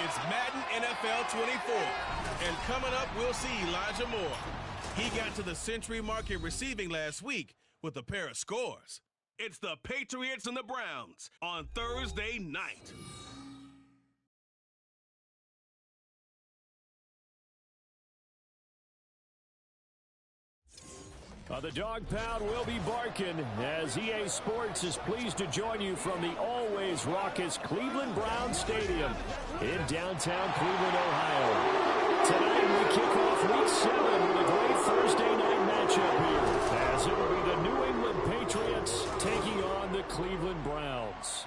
It's Madden NFL 24. And coming up, we'll see Elijah Moore. He got to the century mark in receiving last week with a pair of scores. It's the Patriots and the Browns on Thursday night. The dog pound will be barking as EA Sports is pleased to join you from the always raucous Cleveland Browns Stadium in downtown Cleveland, Ohio. Tonight we kick off Week 7 with a great Thursday night matchup here, as it will be the New England Patriots taking on the Cleveland Browns.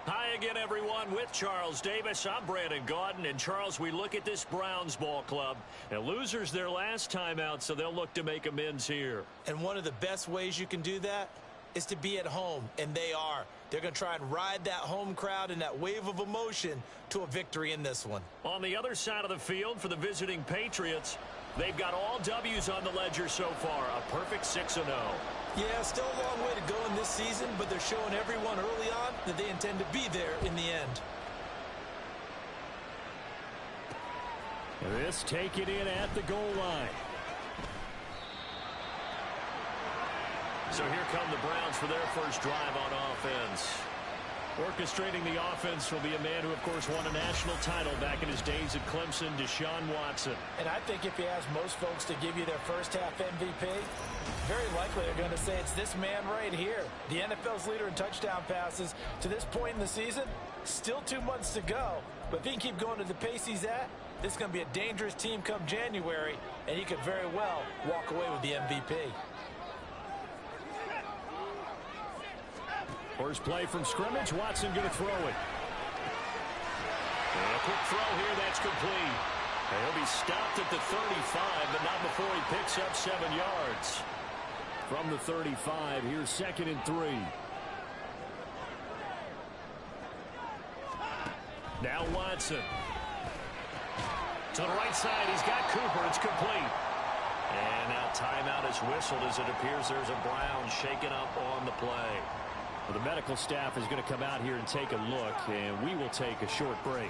Hi again, everyone. With Charles Davis, I'm Brandon Gaudin. And, Charles, we look at this Browns ball club. And losers their last time out, so they'll look to make amends here. And one of the best ways you can do that is to be at home, and they are. They're going to try and ride that home crowd and that wave of emotion to a victory in this one. On the other side of the field for the visiting Patriots, they've got all W's on the ledger so far, a perfect 6-0. Yeah, still a long way to go in this season, but they're showing everyone early on that they intend to be there in the end. This taken in at the goal line. So here come the Browns for their first drive on offense. Orchestrating the offense will be a man who, of course, won a national title back in his days at Clemson, Deshaun Watson. And I think if you ask most folks to give you their first half MVP, very likely they're going to say it's this man right here. The NFL's leader in touchdown passes to this point in the season. Still 2 months to go. But if he can keep going at the pace he's at, this is going to be a dangerous team come January, and he could very well walk away with the MVP. First play from scrimmage, Watson going to throw it. And a quick throw here, that's complete. And he'll be stopped at the 35, but not before he picks up 7 yards. From the 35, here's 2nd and 3. Now Watson. To the right side, he's got Cooper. It's complete. And now timeout is whistled as it appears there's a Brown shaken up on the play. Well, the medical staff is going to come out here and take a look, and we will take a short break.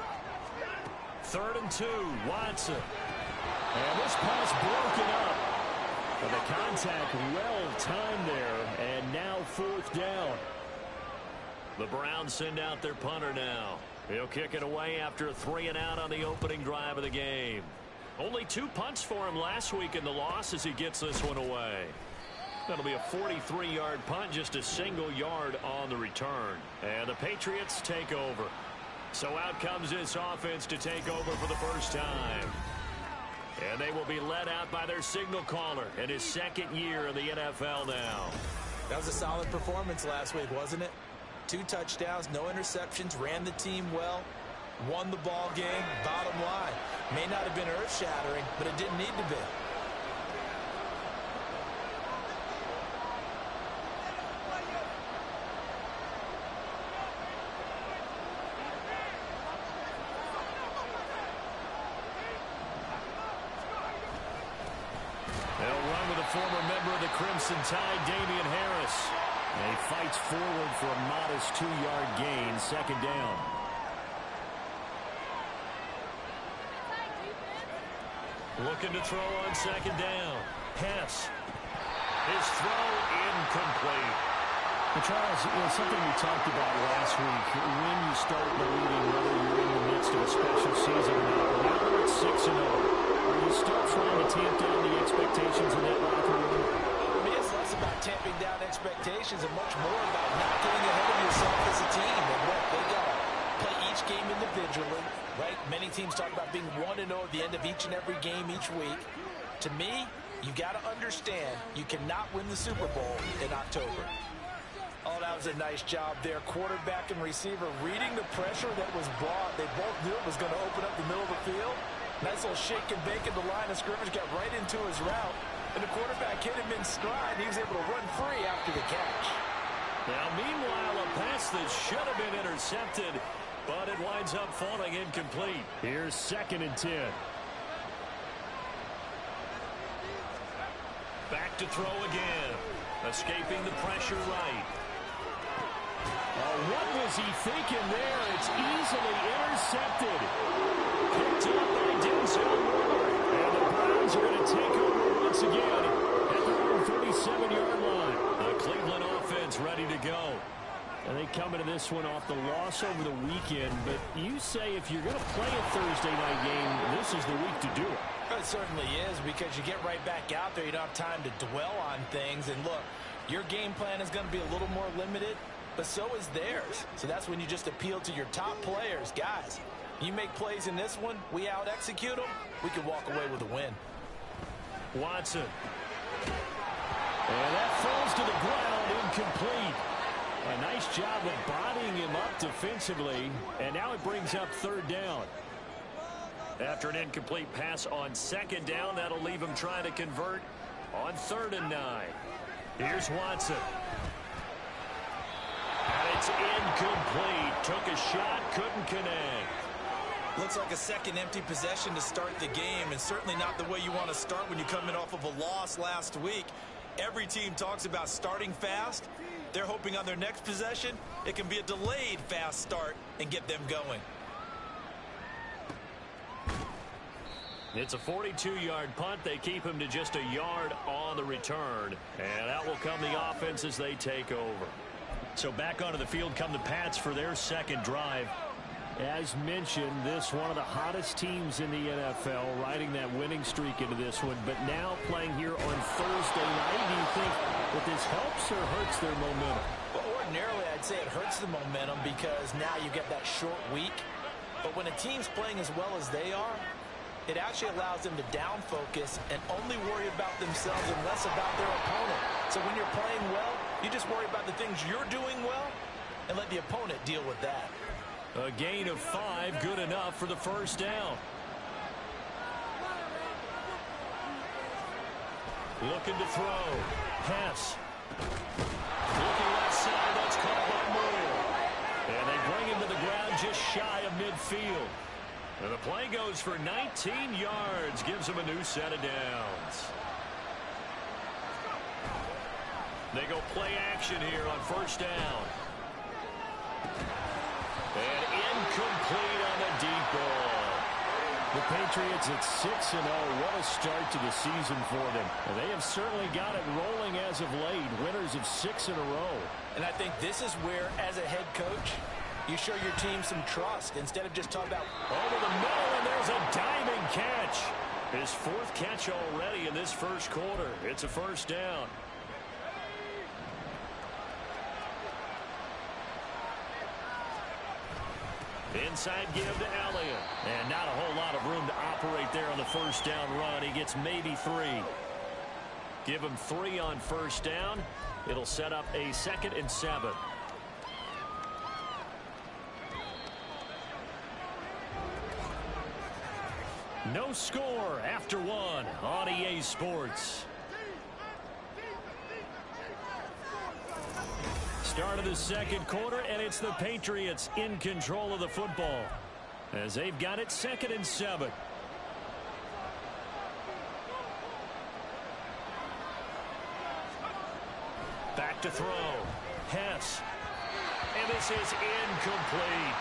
3rd and 2, Watson. And this pass broken up. But the contact well timed there, and now 4th down. The Browns send out their punter now. He'll kick it away after a 3-and-out on the opening drive of the game. Only 2 punts for him last week in the loss as he gets this one away. That'll be a 43-yard punt, just a single yard on the return. And the Patriots take over. So out comes this offense to take over for the first time. And they will be led out by their signal caller in his 2nd year in the NFL now. That was a solid performance last week, wasn't it? 2 touchdowns, no interceptions, ran the team well, won the ball game. Bottom line, may not have been earth-shattering, but it didn't need to be. Former member of the Crimson Tide, Damian Harris. And he fights forward for a modest 2-yard gain, 2nd down. Looking to throw on 2nd down. Pass. His throw incomplete. But Charles, something we talked about last week, when you start believing whether you're in the midst of a special season or not, now that it's 6-0, are you still trying to tamp down the expectations in that locker room? I mean, it's less about tamping down expectations and much more about not getting ahead of yourself as a team. And look, they got to play each game individually, right? Many teams talk about being 1-0 at the end of each and every game each week. To me, you got to understand you cannot win the Super Bowl in October. Oh, that was a nice job there. Quarterback and receiver reading the pressure that was brought. They both knew it was going to open up the middle of the field. Nice little shake and bake at the line of scrimmage, got right into his route. And the quarterback hit him in stride. He was able to run free after the catch. Now, meanwhile, a pass that should have been intercepted, but it winds up falling incomplete. Here's 2nd and 10. Back to throw again. Escaping the pressure right. Oh, what was he thinking there? It's easily intercepted. Picked up by Denzel Ward. And the Browns are going to take over once again at their own 37-yard line. The Cleveland offense ready to go. And they come into this one off the loss over the weekend. But you say if you're going to play a Thursday night game, this is the week to do it. It certainly is, because you get right back out there. You don't have time to dwell on things. And look, your game plan is going to be a little more limited, but so is theirs. So that's when you just appeal to your top players. Guys, you make plays in this one, we out-execute them, we can walk away with a win. Watson. And that falls to the ground, incomplete. A nice job of bodying him up defensively, and now it brings up third down. After an incomplete pass on second down, that'll leave him trying to convert on 3rd and 9. Here's Watson. And it's incomplete. Took a shot, couldn't connect. Looks like a second empty possession to start the game, and certainly not the way you want to start when you come in off of a loss last week. Every team talks about starting fast. They're hoping on their next possession, it can be a delayed fast start and get them going. It's a 42-yard punt. They keep him to just a yard on the return. And out will come the offense as they take over. So back onto the field come the Pats for their second drive. As mentioned, this one of the hottest teams in the NFL, riding that winning streak into this one, but now playing here on Thursday night. Do you think that this helps or hurts their momentum? Well, ordinarily, I'd say it hurts the momentum because now you get that short week. But when a team's playing as well as they are, it actually allows them to down focus and only worry about themselves and less about their opponent. So when you're playing well, you just worry about the things you're doing well and let the opponent deal with that. A gain of 5, good enough for the first down. Looking to throw. Pass. Looking left side, that's caught by Moore. And they bring him to the ground just shy of midfield. And the play goes for 19 yards, gives him a new set of downs. They go play action here on first down. And incomplete on the deep ball. The Patriots at 6-0. What a start to the season for them. And they have certainly got it rolling as of late. Winners of 6 in a row. And I think this is where, as a head coach, you show your team some trust instead of just talking about over the middle, and there's a diving catch. His 4th catch already in this first quarter. It's a first down. Inside give to Elliott. And not a whole lot of room to operate there on the first down run. He gets maybe 3. Give him 3 on first down. It'll set up a 2nd and 7. No score after 1 on EA Sports. Start of the second quarter, and it's the Patriots in control of the football as they've got it 2nd and 7. Back to throw. Hess. And this is incomplete.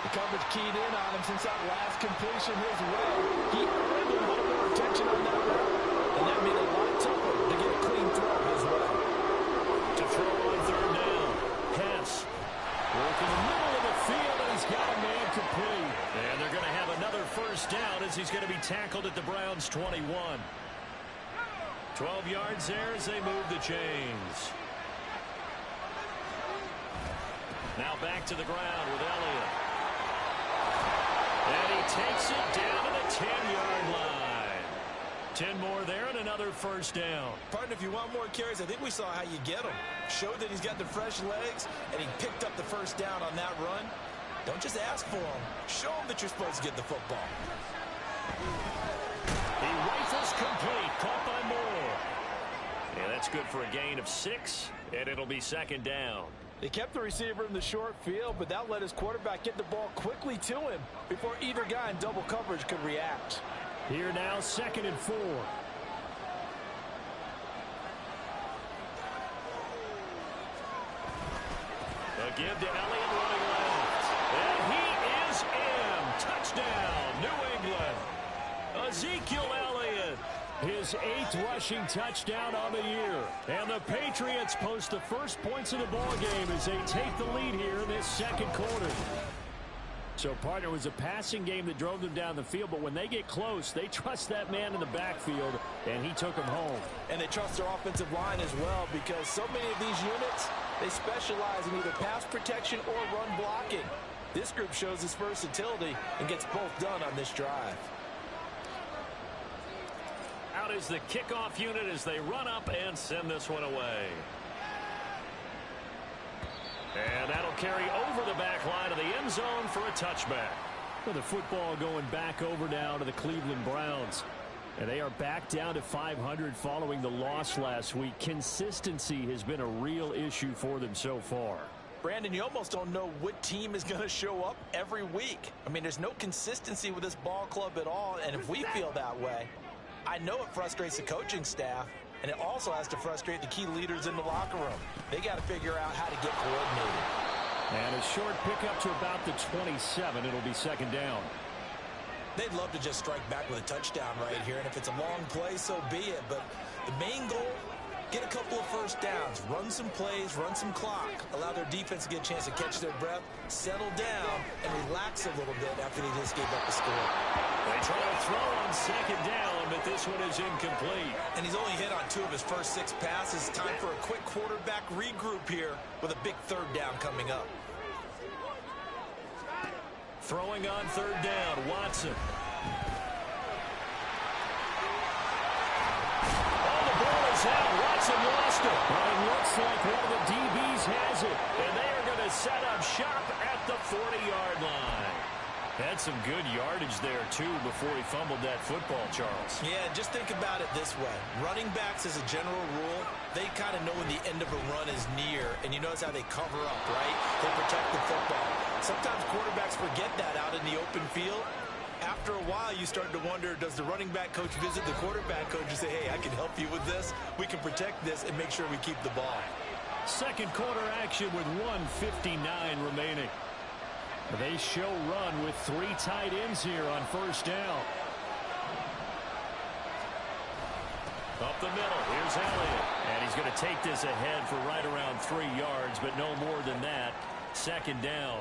the coverage keyed in on him since that last completion his way. He earned a little more attention on that route, and that made it a lot tougher to get a clean throw his way. To throw on 3rd down. Hess. Working the middle of the field, and he's got a man complete. And they're going to have another first down as he's going to be tackled at the Browns' 21. 12 yards there as they move the chains. Now back to the ground with Elliott. And he takes it down to the 10-yard line. 10 more there and another first down. Partner, if you want more carries, I think we saw how you get them. Showed that he's got the fresh legs, and he picked up the first down on that run. Don't just ask for them. Show them that you're supposed to get the football. He rifles complete, caught by Moore. Yeah, that's good for a gain of 6, and it'll be 2nd down. They kept the receiver in the short field, but that let his quarterback get the ball quickly to him before either guy in double coverage could react. Here now, 2nd and 4. give to Elliott running left. And he is in. Touchdown, New England. Ezekiel Elliott. His 8th rushing touchdown on the year. And the Patriots post the first points of the ball game as they take the lead here in this second quarter. So, partner, it was a passing game that drove them down the field, but when they get close, they trust that man in the backfield, and he took them home. And they trust their offensive line as well, because so many of these units, they specialize in either pass protection or run blocking. This group shows its versatility and gets both done on this drive. Out is the kickoff unit as they run up and send this one away. And that'll carry over the back line of the end zone for a touchback. Well, the football going back over now to the Cleveland Browns. And they are back down to 500 following the loss last week. Consistency has been a real issue for them so far. Brandon, you almost don't know what team is going to show up every week. I mean, there's no consistency with this ball club at all. And if we feel that way, I know it frustrates the coaching staff. And it also has to frustrate the key leaders in the locker room. They got to figure out how to get coordinated. And a short pickup to about the 27. It'll be second down. They'd love to just strike back with a touchdown right here. And if it's a long play, so be it. But the main goal, get a couple of first downs, run some plays, run some clock, allow their defense to get a chance to catch their breath, settle down, and relax a little bit after they just gave up the score. They try to throw on second down, but this one is incomplete. And he's only hit on 2 of his first 6 passes. Time for a quick quarterback regroup here with a big third down coming up. Throwing on third down, Watson. Oh, the ball is out. Watson lost it. Well, it looks like one of the DBs has it. And they are going to set up shop at the 40-yard line. Had some good yardage there, too, before he fumbled that football, Charles. Yeah, just think about it this way. Running backs, as a general rule, they kind of know when the end of a run is near, and you notice how they cover up, right? They protect the football. Sometimes quarterbacks forget that out in the open field. After a while, you start to wonder, does the running back coach visit the quarterback coach and say, hey, I can help you with this. We can protect this and make sure we keep the ball. Second quarter action with 1:59 remaining. They show run with 3 tight ends here on first down. Up the middle, here's Elliott. And he's going to take this ahead for right around 3 yards, but no more than that. Second down.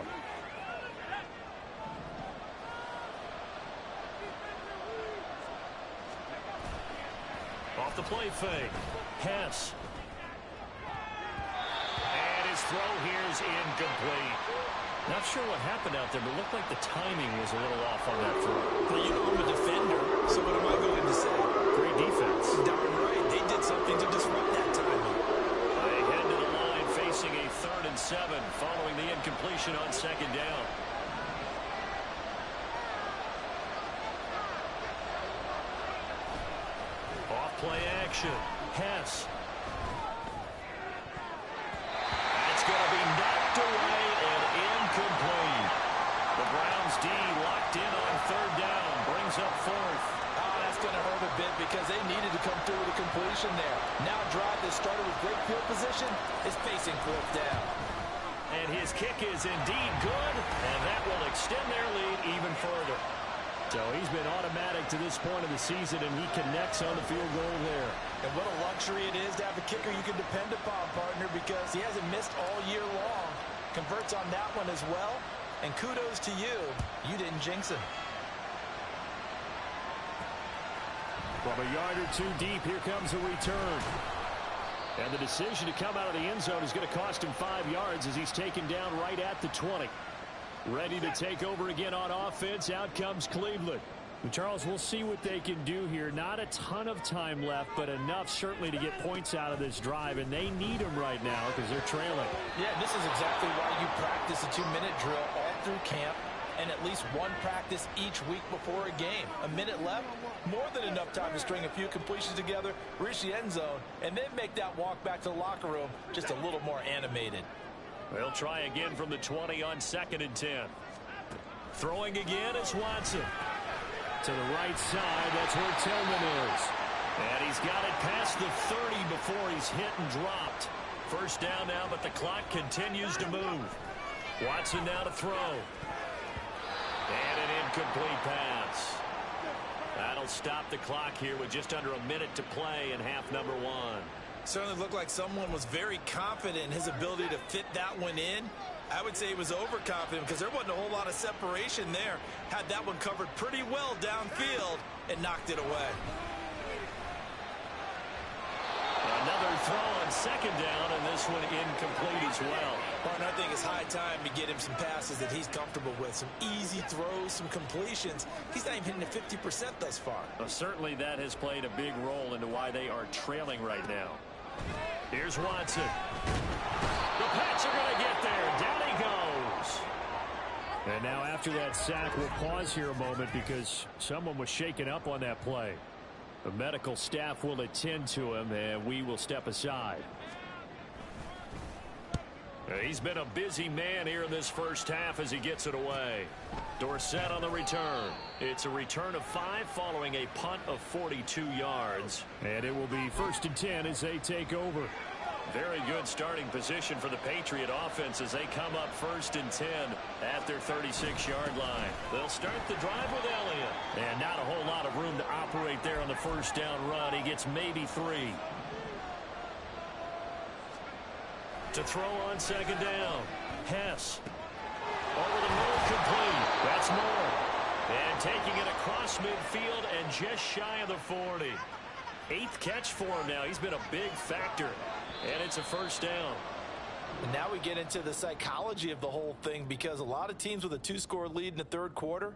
Off the play fake. Hess. And his throw here is incomplete. Not sure what happened out there, but it looked like the timing was a little off on that throw. Well, you know I'm a defender, so what am I going to say? Great defense. Darn right. They did something to disrupt that timing. They head to the line facing a 3rd and 7 following the incompletion on second down. Off play action. Hess. It's going to be knocked away and incomplete. The Browns D locked in on third down. Brings up 4th. Oh, that's going to hurt a bit because they needed to come through with a completion there. Now a drive that started with great field position is facing 4th down. And his kick is indeed good, and that will extend their lead even further. So he's been automatic to this point of the season, and he connects on the field goal there. And what a luxury it is to have a kicker you can depend upon, partner, because he hasn't missed all year long. Converts on that one as well. And kudos to you. You didn't jinx him. From a yard or 2 deep, here comes a return. And the decision to come out of the end zone is going to cost him 5 yards as he's taken down right at the 20. Ready to take over again on offense. Out comes Cleveland. And Charles, we'll see what they can do here. Not a ton of time left, but enough certainly to get points out of this drive. And they need them right now because they're trailing. Yeah, this is exactly why you practice a 2-minute drill all through camp and at least one practice each week before a game. A minute left, more than enough time to string a few completions together, reach the end zone, and then make that walk back to the locker room just a little more animated. They'll try again from the 20 on 2nd and 10. Throwing again is Watson. To the right side, that's where Tillman is. And he's got it past the 30 before he's hit and dropped. First down now, but the clock continues to move. Watson now to throw. And an incomplete pass. That'll stop the clock here with just under a minute to play in half number one. Certainly looked like someone was very confident in his ability to fit that one in. I would say he was overconfident because there wasn't a whole lot of separation there. Had that one covered pretty well downfield and knocked it away. Another throw on second down, and this one incomplete as well. And I think it's high time to get him some passes that he's comfortable with. Some easy throws, some completions. He's not even hitting the 50% thus far. Well, certainly that has played a big role into why they are trailing right now. Here's Watson. The Pats are going to get there. Down he goes. And now after that sack, we'll pause here a moment because someone was shaken up on that play. The medical staff will attend to him, and we will step aside. He's been a busy man here in this first half as he gets it away. Dorsett on the return. It's a return of 5 following a punt of 42 yards. And it will be 1st and 10 as they take over. Very good starting position for the Patriot offense as they come up 1st and 10 at their 36-yard line. They'll start the drive with Elliott. And not a whole lot of room to operate there on the first down run. He gets maybe 3. To throw on second down. Hess. Over the middle, complete. That's Moore. And taking it across midfield and just shy of the 40. 8th catch for him now. He's been a big factor. And it's a first down. And now we get into the psychology of the whole thing because a lot of teams with a 2-score lead in the third quarter,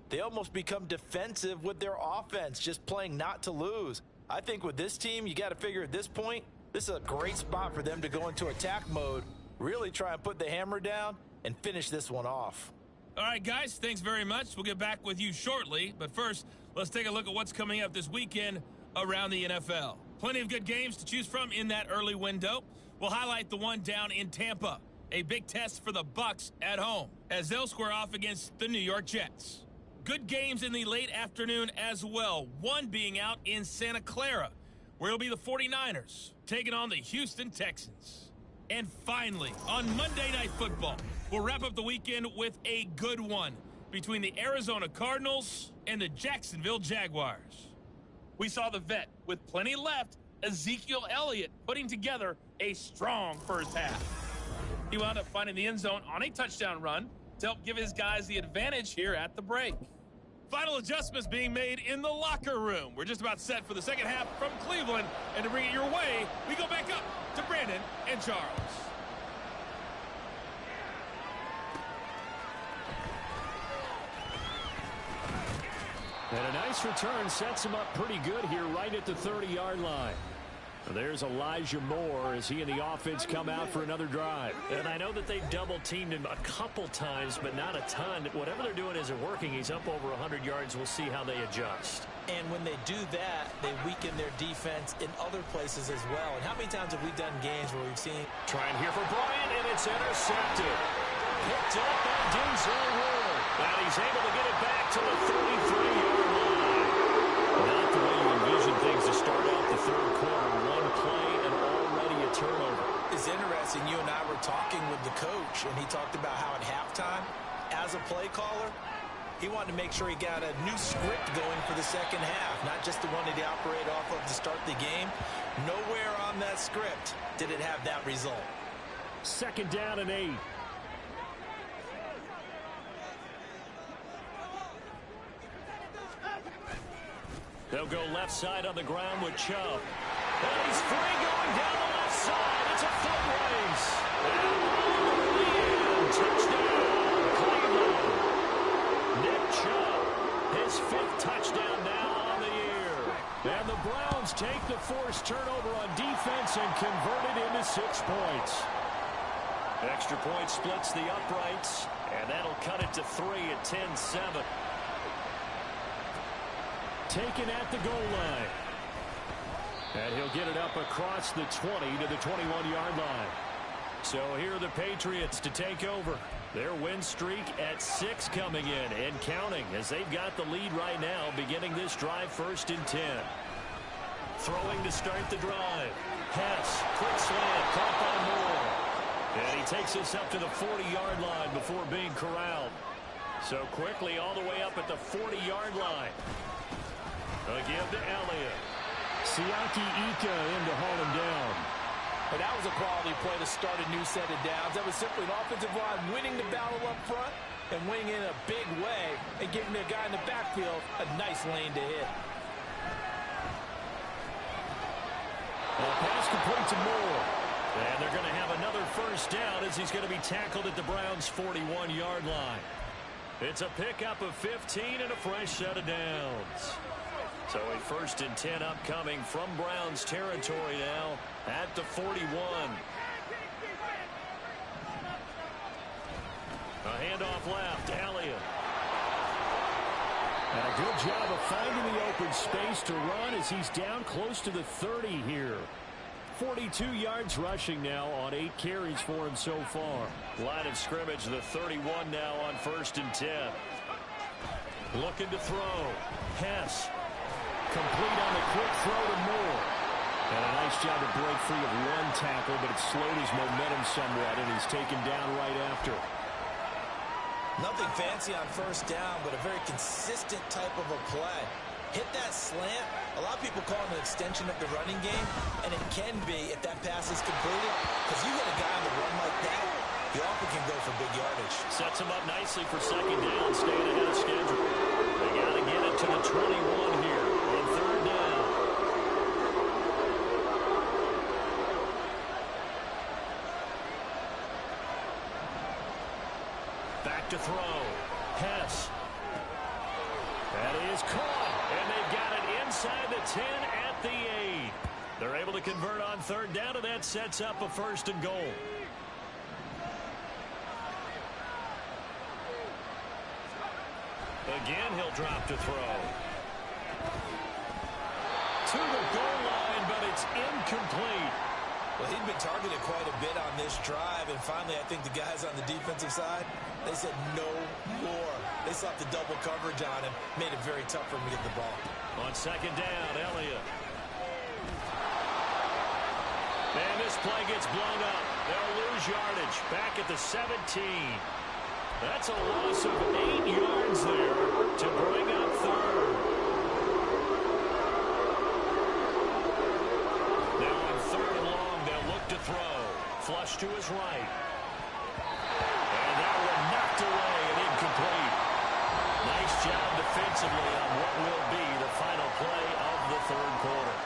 they almost become defensive with their offense, just playing not to lose. I think with this team, you got to figure at this point, this is a great spot for them to go into attack mode, really try and put the hammer down and finish this one off. All right, guys, thanks very much. We'll get back with you shortly. But first, let's take a look at what's coming up this weekend around the NFL. Plenty of good games to choose from in that early window. We'll highlight the one down in Tampa, a big test for the Bucs at home, as they'll square off against the New York Jets. Good games in the late afternoon as well, one being out in Santa Clara, where it'll be the 49ers taking on the Houston Texans. And finally, on Monday Night Football, we'll wrap up the weekend with a good one between the Arizona Cardinals and the Jacksonville Jaguars. We saw the vet with plenty left, Ezekiel Elliott, putting together a strong first half. He wound up finding the end zone on a touchdown run to help give his guys the advantage here at the break. Final adjustments being made in the locker room. We're just about set for the second half from Cleveland. And to bring it your way, we go back up to Brandon and Charles. And a nice return sets him up pretty good here right at the 30-yard line. There's Elijah Moore as he and the offense come out for another drive. And I know that they've double-teamed him a couple times, but not a ton. Whatever they're doing isn't working. He's up over 100 yards. We'll see how they adjust. And when they do that, they weaken their defense in other places as well. And how many times have we done games where we've seen... Trying here for Bryant, and it's intercepted. Picked up by Denzel Ward. And he's able to get it back to the 33-yard line. Not the way you envision things to start out the third quarter. One play and already a turnover. It's interesting. You and I were talking with the coach, and he talked about how at halftime, as a play caller, he wanted to make sure he got a new script going for the second half, not just the one that he operated off of to start the game. Nowhere on that script did it have that result. 2nd down and 8. They'll go left side on the ground with Chubb. And he's free going down the left side. It's a foot race. And touchdown, Cleveland. Nick Chubb, his 5th touchdown now on the year. And the Browns take the forced turnover on defense and convert it into 6 points. Extra point splits the uprights, and that'll cut it to 3 at 10-7. Taken at the goal line. And he'll get it up across the 20 to the 21-yard line. So here are the Patriots to take over. Their win streak at 6 coming in and counting as they've got the lead right now beginning this drive 1st and 10. Throwing to start the drive. Hess, quick slant, caught by Moore. And he takes us up to the 40-yard line before being corralled. So quickly all the way up at the 40-yard line. A give to Elliott. Siaki Ika in to haul him down. And that was a quality play to start a new set of downs. That was simply an offensive line winning the battle up front and winning in a big way and giving the guy in the backfield a nice lane to hit. Pass complete to Moore. And they're going to have another first down as he's going to be tackled at the Browns' 41-yard line. It's a pickup of 15 and a fresh set of downs. So a 1st and 10 upcoming from Browns territory now at the 41. A handoff left, Elliott. And a good job of finding the open space to run as he's down close to the 30 here. 42 yards rushing now on 8 carries for him so far. Line of scrimmage, the 31 now on 1st and 10. Looking to throw. Hess. Complete on the quick throw to Moore. And a nice job to break free of one tackle, but it slowed his momentum somewhat, and he's taken down right after. Nothing fancy on 1st down, but a very consistent type of a play. Hit that slant. A lot of people call it an extension of the running game, and it can be if that pass is completed. Because you hit a guy on the run like that, he often can go for big yardage. Sets him up nicely for 2nd down, staying ahead of schedule. They got to get it to the 21 here on 3rd down. Back to throw. Hess. That is caught, and they've got it inside the 10 at the 8. They're able to convert on 3rd down, and that sets up a 1st and goal. Again, he'll drop to throw. To the goal line, but it's incomplete. Well, he'd been targeted quite a bit on this drive, and finally I think the guys on the defensive side, they said no more. They slapped the double coverage on him, made it very tough for him to get the ball. On 2nd down, Elliott. And this play gets blown up. They'll lose yardage back at the 17. That's a loss of 8 yards there to bring up 3rd. Now on 3rd and long, they'll look to throw. Flush to his right. And that one knocked away and incomplete. Nice job defensively on what will be the final play of the 3rd quarter.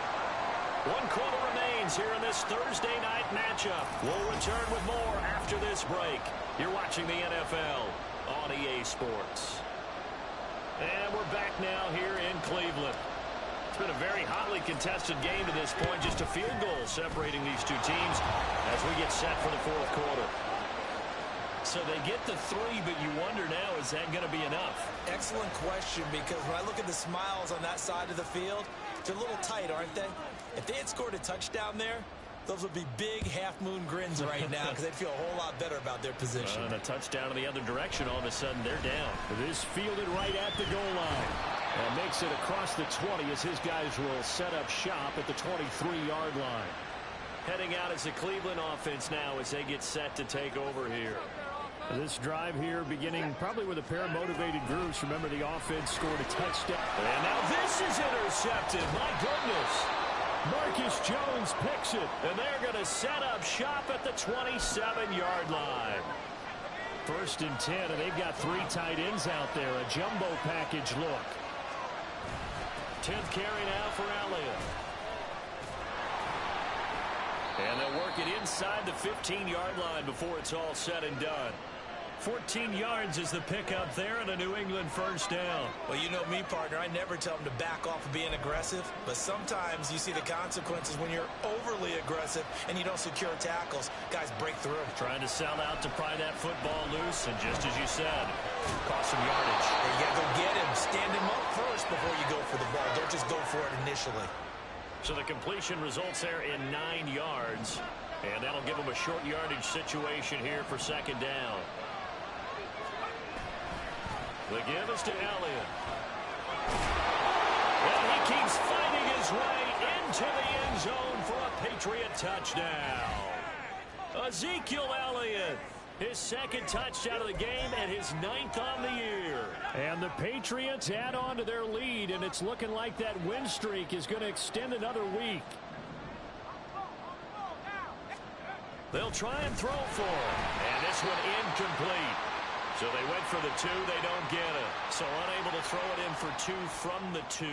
1 quarter remains here in this Thursday night matchup. We'll return with more after this break. You're watching the NFL on EA Sports. And we're back now here in Cleveland. It's been a very hotly contested game to this point. Just a field goal separating these two teams as we get set for the 4th quarter. So they get the 3, but you wonder now, is that going to be enough? Excellent question, because when I look at the smiles on that side of the field, they're a little tight, aren't they? If they had scored a touchdown there, those would be big half-moon grins right now because they'd feel a whole lot better about their position. And a touchdown in the other direction, all of a sudden they're down. This fielded right at the goal line. And makes it across the 20 as his guys will set up shop at the 23-yard line. Heading out as the Cleveland offense now as they get set to take over here. This drive here beginning probably with a pair of motivated groups. Remember, the offense scored a touchdown. And now this is intercepted. My goodness. Marcus Jones picks it. And they're going to set up shop at the 27-yard line. 1st and 10, and they've got 3 tight ends out there. A jumbo package look. 10th carry now for Elliott. And they'll work it inside the 15-yard line before it's all said and done. 14 yards is the pickup there and a New England 1st down. Well, you know me, partner. I never tell them to back off of being aggressive, but sometimes you see the consequences when you're overly aggressive and you don't secure tackles. Guys break through. Trying to sell out to pry that football loose, and just as you said, cost some yardage. You got to go get him. Stand him up first before you go for the ball. Don't just go for it initially. So the completion results there in 9 yards, and that'll give them a short yardage situation here for 2nd down. The give is to Elliott. And he keeps fighting his way into the end zone for a Patriot touchdown. Ezekiel Elliott, his second touchdown of the game and his 9th on the year. And the Patriots add on to their lead, and it's looking like that win streak is going to extend another week. They'll try and throw for him. And this one incomplete. So they went for the 2. They don't get it. So unable to throw it in for 2 from the 2.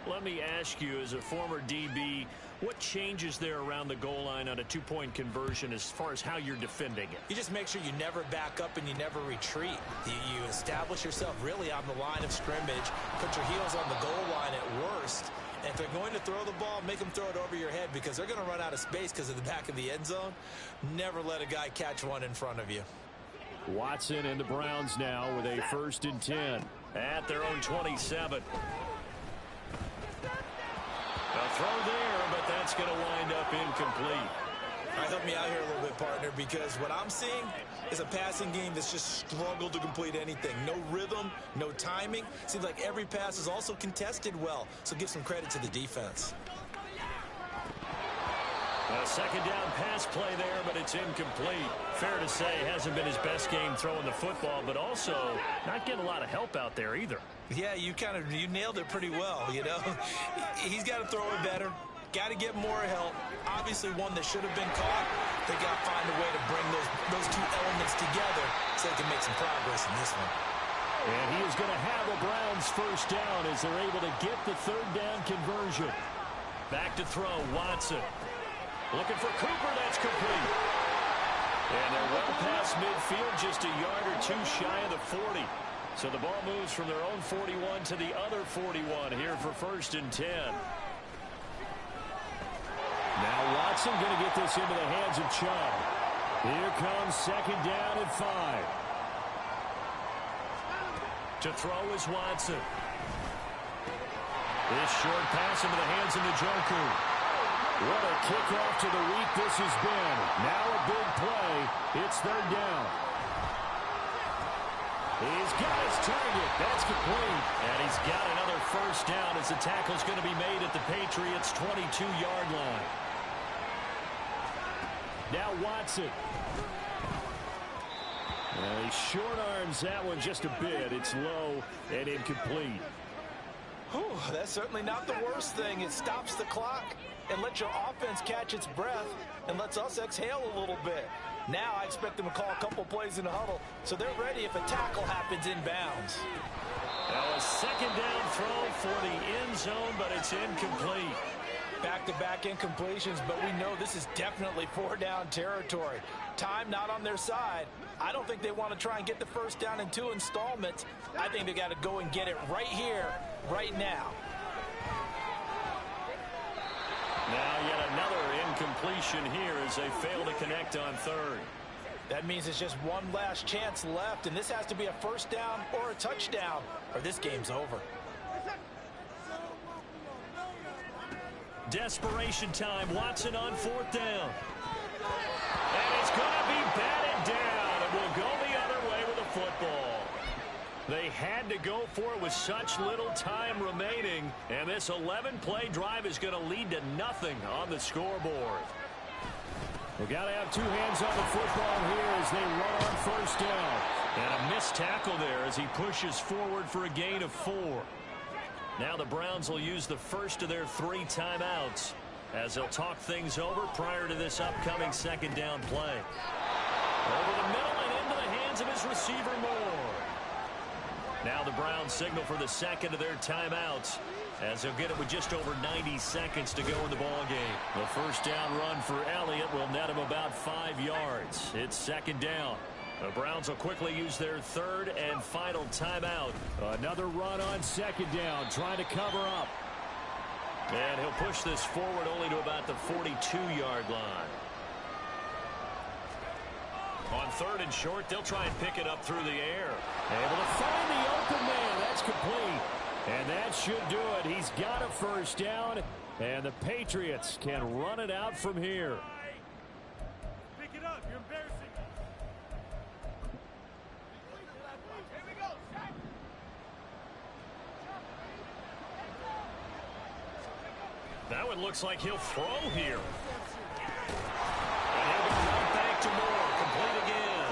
Let me ask you, as a former DB, what changes there around the goal line on a 2-point conversion as far as how you're defending it? You just make sure you never back up and you never retreat. You establish yourself really on the line of scrimmage, put your heels on the goal line at worst. And if they're going to throw the ball, make them throw it over your head because they're going to run out of space because of the back of the end zone. Never let a guy catch one in front of you. Watson and the Browns now with a 1st and 10. At their own 27. A throw there, but that's going to wind up incomplete. All right, help me out here a little bit, partner, because what I'm seeing is a passing game that's just struggled to complete anything. No rhythm, no timing. Seems like every pass is also contested well, so give some credit to the defense. A second down pass play there, but it's incomplete. Fair to say, hasn't been his best game throwing the football, but also not getting a lot of help out there either. Yeah, you nailed it pretty well, you know. He's got to throw it better. Got to get more help. Obviously one that should have been caught. They got to find a way to bring those 2 elements together so they can make some progress in this one. And he is going to have a Browns 1st down as they're able to get the 3rd down conversion. Back to throw, Watson. Looking for Cooper, that's complete. And they're well past midfield, just a yard or 2 shy of the 40. So the ball moves from their own 41 to the other 41 here for 1st and 10. Now Watson going to get this into the hands of Chubb. Here comes 2nd down and 5. To throw is Watson. This short pass into the hands of the Njoku. What a kickoff to the week this has been. Now a big play. It's 3rd down. He's got his target. That's complete. And he's got another 1st down as the tackle's going to be made at the Patriots' 22-yard line. Now Watson. He short arms that one just a bit. It's low and incomplete. Whew, that's certainly not the worst thing. It stops the clock and lets your offense catch its breath and lets us exhale a little bit. Now I expect them to call a couple plays in the huddle so they're ready if a tackle happens inbounds. Now a 2nd down throw for the end zone, but it's incomplete. Back-to-back incompletions, but we know this is definitely 4-down territory. Time not on their side. I don't think they want to try and get the 1st down in 2 installments. I think they got to go and get it right here, right now. Now yet another incompletion here as they fail to connect on 3rd. That means it's just one last chance left, and this has to be a 1st down or a touchdown, or this game's over. Desperation time. Watson on 4th down. And it's going to be batted down. It will go the other way with the football. They had to go for it with such little time remaining. And this 11-play drive is going to lead to nothing on the scoreboard. We've got to have 2 hands on the football here as they run on 1st down. And a missed tackle there as he pushes forward for a gain of 4. Now the Browns will use the first of their 3 timeouts as they'll talk things over prior to this upcoming 2nd down play. Over the middle and into the hands of his receiver Moore. Now the Browns signal for the 2nd of their timeouts as they'll get it with just over 90 seconds to go in the ball game. The 1st down run for Elliott will net him about 5 yards. It's 2nd down. The Browns will quickly use their 3rd and final timeout. Another run on 2nd down, trying to cover up. And he'll push this forward only to about the 42-yard line. On 3rd and short, they'll try and pick it up through the air. Able to find the open man. That's complete. And that should do it. He's got a 1st down, and the Patriots can run it out from here. Pick it up. You're embarrassing. Now it looks like he'll throw here. And he'll go right back to Moore. Complete again.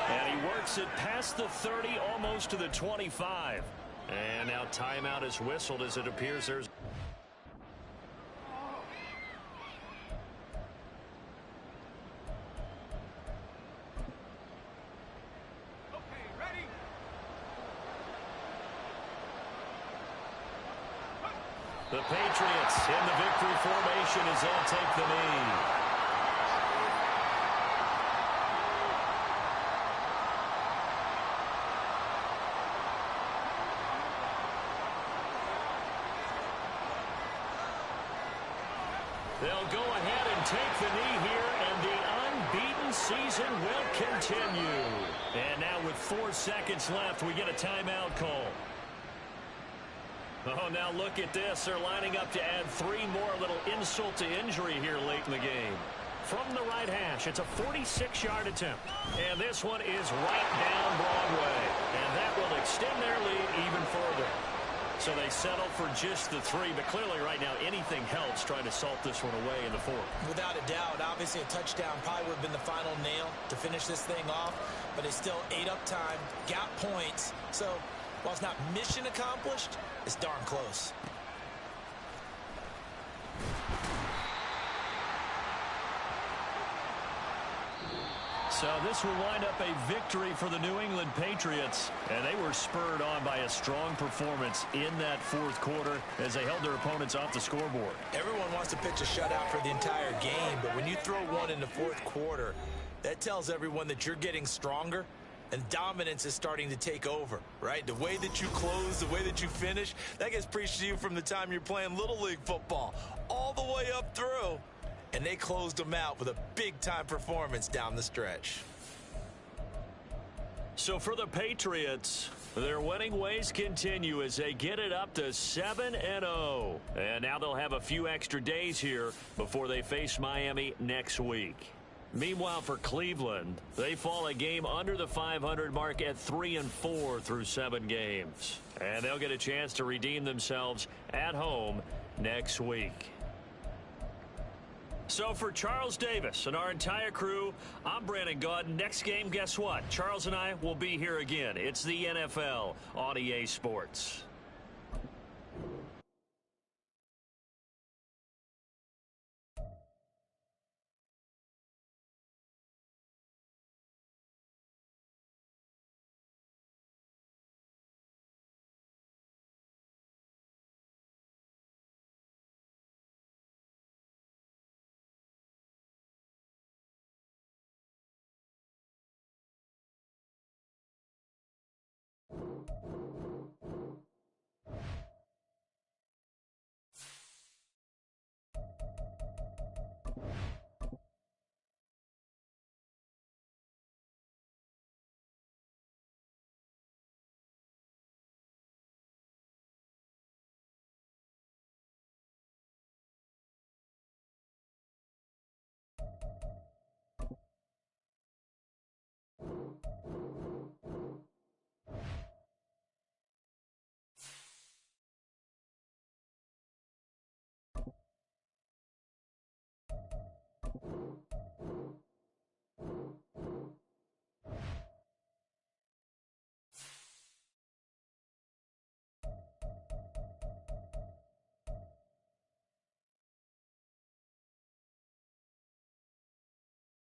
And he works it past the 30, almost to the 25. And now timeout is whistled as it appears there's... The Patriots in the victory formation as they'll take the knee. They'll go ahead and take the knee here, and the unbeaten season will continue. And now with 4 seconds left, we get a timeout call. Oh, now look at this. They're lining up to add 3 more, little insult to injury here late in the game. From the right hash, it's a 46-yard attempt. And this one is right down Broadway. And that will extend their lead even further. So they settle for just the 3, but clearly right now anything helps trying to salt this one away in the 4th. Without a doubt, obviously a touchdown probably would have been the final nail to finish this thing off, but they still ate up time, got points. So while it's not mission accomplished, it's darn close. So this will wind up a victory for the New England Patriots, and they were spurred on by a strong performance in that 4th quarter as they held their opponents off the scoreboard. Everyone wants to pitch a shutout for the entire game, but when you throw one in the 4th quarter, that tells everyone that you're getting stronger and dominance is starting to take over, right? The way that you close, the way that you finish, that gets preached to you from the time you're playing Little League football all the way up through. And they closed them out with a big-time performance down the stretch. So for the Patriots, their winning ways continue as they get it up to 7-0. And now they'll have a few extra days here before they face Miami next week. Meanwhile, for Cleveland, they fall a game under the 500 mark at 3-4 through 7 games. And they'll get a chance to redeem themselves at home next week. So for Charles Davis and our entire crew, I'm Brandon Gaudin. Next game, guess what? Charles and I will be here again. It's the NFL on EA Sports.